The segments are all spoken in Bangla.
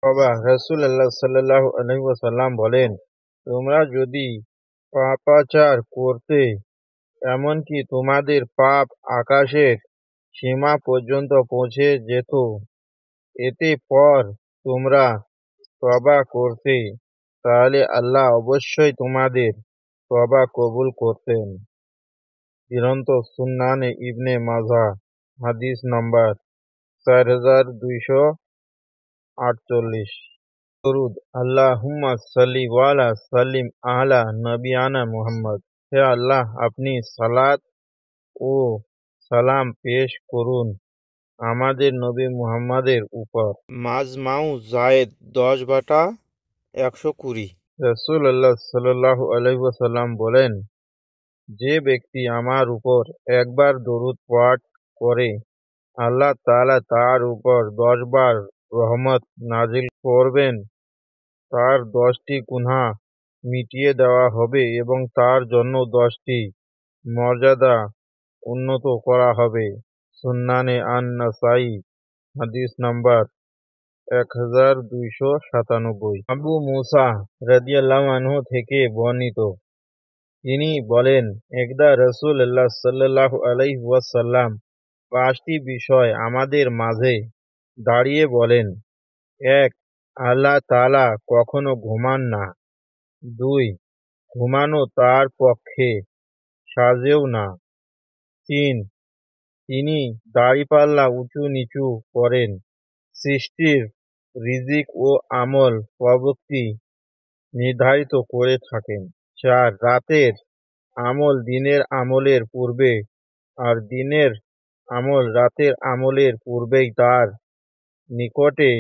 বাবা রাসূলুল্লাহ সাল্লাল্লাহু আলাইহি ওয়াসাল্লাম বলেন, তোমরা যদি পাপাচার করতে, এমনকি তোমাদের পাপ আকাশের সীমা পর্যন্ত পৌঁছে যেত, এতে পর তোমরা তওবা করতে, তাহলে আল্লাহ অবশ্যই তোমাদের তওবা কবুল করতেন। গ্রন্থ সুন্নানে ইবনে মাজাহ, হাদিস নম্বর 4248। দরুদ। আল্লাহুম্মা সাল্লি ওয়ালা সাল্লিম আলা নবিয়ানা মুহাম্মদ। হে আল্লাহ, আপনি সালাত ও সালাম পেশ করুন আমাদের নবী মুহাম্মাদের উপর। মাজমাউ জায়েদ 10/120। রাসূলুল্লাহ সাল্লাল্লাহু আলাইহি ওয়াসাল্লাম বলেন, যে ব্যক্তি আমার উপর একবার দরুদ পাঠ করে, আল্লাহ তাআলা তার উপর 10 বার রহমত নাজিল করবেন। তার 10টি গুনাহ মিটিয়ে দেওয়া হবে এবং তার জন্য 10টি মর্যাদা উন্নত করা হবে। সুন্নানে আন-নাসাই, হাদিস নাম্বার 1297। আবু মুসা রাদিয়াল্লাহু আনহু থেকে বর্ণিত, তিনি বলেন, একদা রাসূলুল্লাহ সাল্লাল্লাহু আলাইহি ওয়াসাল্লাম 5টি বিষয় আমাদের মাঝে দাঁড়িয়ে বলেন। 1. আল্লাহ তাআলা কখনো ঘুমান না। 2. ঘুমানো তার পক্ষে সাজেও না। 3. তিনি দাঁড়িপাল্লা উঁচু নিচু করেন, সৃষ্টির রিজিক ও আমল প্রবৃত্তি নির্ধারিত করে থাকেন। 4. রাতের আমল দিনের আমলের পূর্বে, আর দিনের আমল রাতের আমলের পূর্বেই তার নিকটে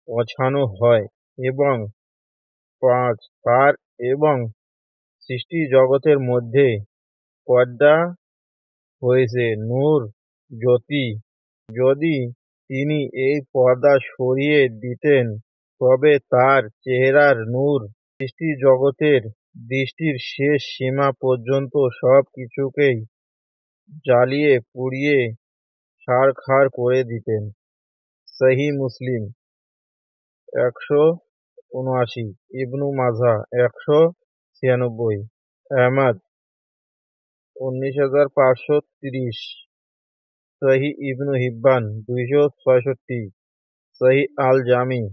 পৌঁছানো হয়। এবং 5. তার এবং সৃষ্টি জগতের মধ্যে পর্দা হয়েছে নূর, জ্যোতি। যদি তিনি এই পর্দা সরিয়ে দিতেন, তবে তার চেহারার নূর সৃষ্টি জগতের দৃষ্টির শেষ সীমা পর্যন্ত সব কিছুকেই জ্বালিয়ে পুড়িয়ে ছারখার করে দিতেন। সহিহ মুসলিম 179, ইবনু মাজাহ 196, আহমদ 19530, সহিহ ইবনু হিব্বান 266, সহিহ আল জামি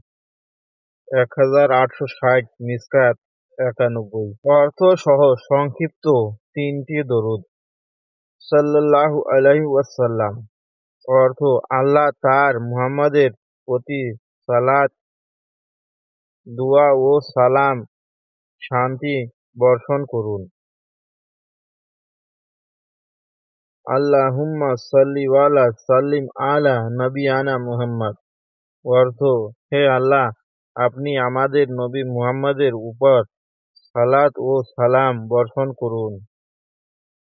1860, মিসকাত 91। অর্থ সহ সংক্ষিপ্ত 3টি দরুদ। সাল্লাল্লাহু আলাইহি ওয়াসাল্লাম। অর্থ: আল্লাহ তার মুহাম্মাদের প্রতি সালাত, দুআ ও সালাম, শান্তি বর্ষণ করুন। আল্লাহুম্মা সাল্লি ওয়ালা সাল্লিম আলা নবিয়ানা মুহাম্মদ। অর্থ: হে আল্লাহ, আপনি আমাদের নবী মুহাম্মাদের উপর সালাত ও সালাম বর্ষণ করুন।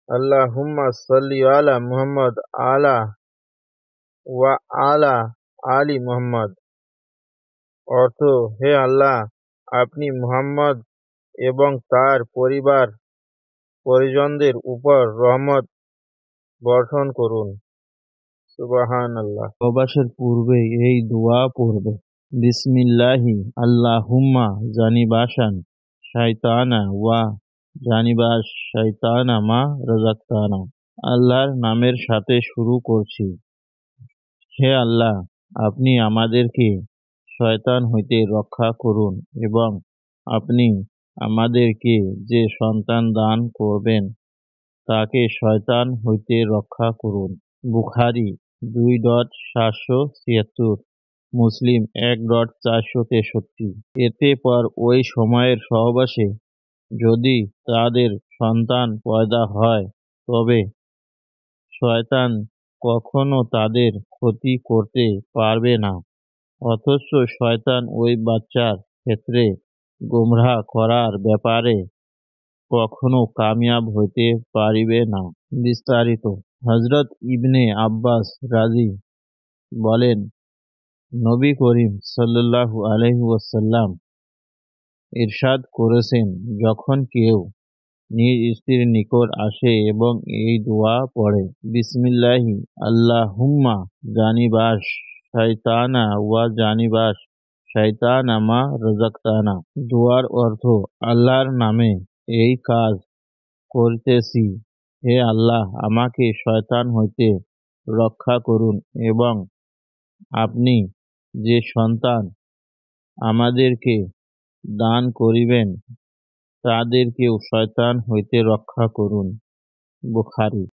আল্লাহুম্মা সাল্লি আলা মুহাম্মদ আলা ওয়া আলা আলি মুহাম্মদ। অর্থ: হে আল্লাহ, আপনি মুহাম্মদ এবং তার পরিবার পরিজনদের উপর রহমত বর্ষণ করুন। সুবহানাল্লাহ। প্রবাসের পূর্বে এই দোয়া পড়বে। বিসমিল্লাহি আল্লাহুম্মা জানিবাশান শাইতানা ওয়া জানিবাশ শাইতানা মা রাযাকতানা। আল্লাহর নামের সাথে শুরু করছি। হে আল্লাহ, আপনি আমাদেরকে শয়তান হইতে রক্ষা করুন এবং আপনি আমাদেরকে যে সন্তান দান করবেন তাকে শয়তান হইতে রক্ষা করুন। বুখারী 2.776, মুসলিম 1.463। এতে পর ওই সময়ের সহবাসে যদি তাদের সন্তান পয়দা হয়, তবে শয়তান কখনো তাদের ক্ষতি করতে পারবে না, অথচ শয়তান ওই বাচ্চার ক্ষেত্রে গোমরাহ করার ব্যাপারে কখনো কামিয়াব হইতে পারিবে না। বিস্তারিত। হযরত ইবনে আব্বাস রাযী বলেন, নবী করিম সাল্লাল্লাহু আলাইহি ওয়াসাল্লাম ইরশাদ করেছেন, যখন কেউ নিজ স্ত্রীর নিকট আসে এবং এই দোয়া পড়ে, বিসমিল্লাহি আল্লাহুম্মা জানিবাশ শাইতানা ওয়া জানিবাশ শাইতানা মা রাযাকতানা। দোয়ার অর্থ, আল্লাহর নামে এই কাজ করতেছি, হে আল্লাহ আমাকে শয়তান হইতে রক্ষা করুন এবং আপনি যে সন্তান আমাদেরকে দান করিবেন তাদেরকেও শয়তান হইতে রক্ষা করুন। বুখারী।